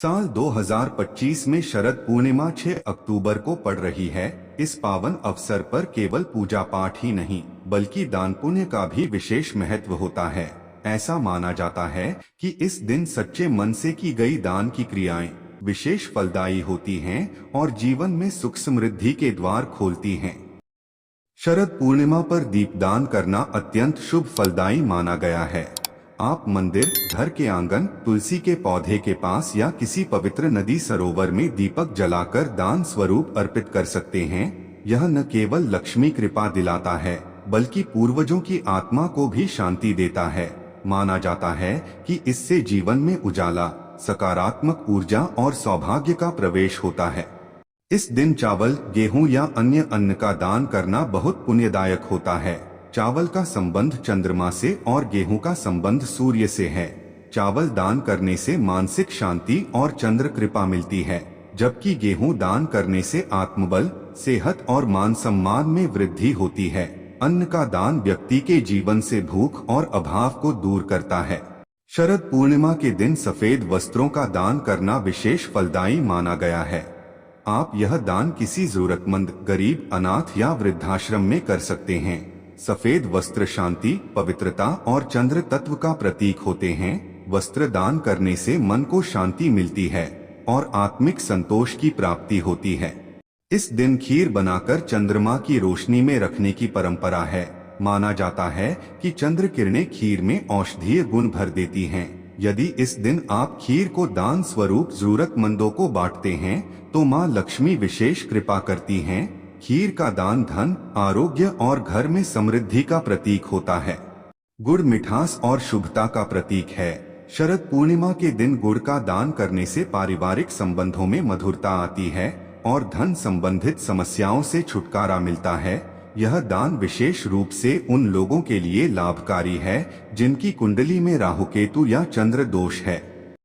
साल 2025 में शरद पूर्णिमा 6 अक्टूबर को पड़ रही है। इस पावन अवसर पर केवल पूजा पाठ ही नहीं बल्कि दान पुण्य का भी विशेष महत्व होता है। ऐसा माना जाता है कि इस दिन सच्चे मन से की गई दान की क्रियाएं विशेष फलदायी होती हैं और जीवन में सुख समृद्धि के द्वार खोलती हैं। शरद पूर्णिमा पर दीपदान करना अत्यंत शुभ फलदायी माना गया है। आप मंदिर, घर के आंगन, तुलसी के पौधे के पास या किसी पवित्र नदी सरोवर में दीपक जलाकर दान स्वरूप अर्पित कर सकते हैं। यह न केवल लक्ष्मी कृपा दिलाता है बल्कि पूर्वजों की आत्मा को भी शांति देता है। माना जाता है कि इससे जीवन में उजाला, सकारात्मक ऊर्जा और सौभाग्य का प्रवेश होता है। इस दिन चावल, गेहूं या अन्य अन्न का दान करना बहुत पुण्यदायक होता है। चावल का संबंध चंद्रमा से और गेहूं का संबंध सूर्य से है। चावल दान करने से मानसिक शांति और चंद्र कृपा मिलती है, जबकि गेहूं दान करने से आत्मबल, सेहत और मान सम्मान में वृद्धि होती है। अन्न का दान व्यक्ति के जीवन से भूख और अभाव को दूर करता है। शरद पूर्णिमा के दिन सफेद वस्त्रों का दान करना विशेष फलदायी माना गया है। आप यह दान किसी जरूरतमंद, गरीब, अनाथ या वृद्धाश्रम में कर सकते हैं। सफेद वस्त्र शांति, पवित्रता और चंद्र तत्व का प्रतीक होते हैं। वस्त्र दान करने से मन को शांति मिलती है और आत्मिक संतोष की प्राप्ति होती है। इस दिन खीर बनाकर चंद्रमा की रोशनी में रखने की परंपरा है। माना जाता है कि चंद्र किरणें खीर में औषधीय गुण भर देती हैं। यदि इस दिन आप खीर को दान स्वरूप जरूरतमंदों को बांटते हैं तो माँ लक्ष्मी विशेष कृपा करती हैं। खीर का दान धन, आरोग्य और घर में समृद्धि का प्रतीक होता है। गुड़ मिठास और शुभता का प्रतीक है। शरद पूर्णिमा के दिन गुड़ का दान करने से पारिवारिक संबंधों में मधुरता आती है और धन संबंधित समस्याओं से छुटकारा मिलता है। यह दान विशेष रूप से उन लोगों के लिए लाभकारी है जिनकी कुंडली में राहु केतु या चंद्र दोष है।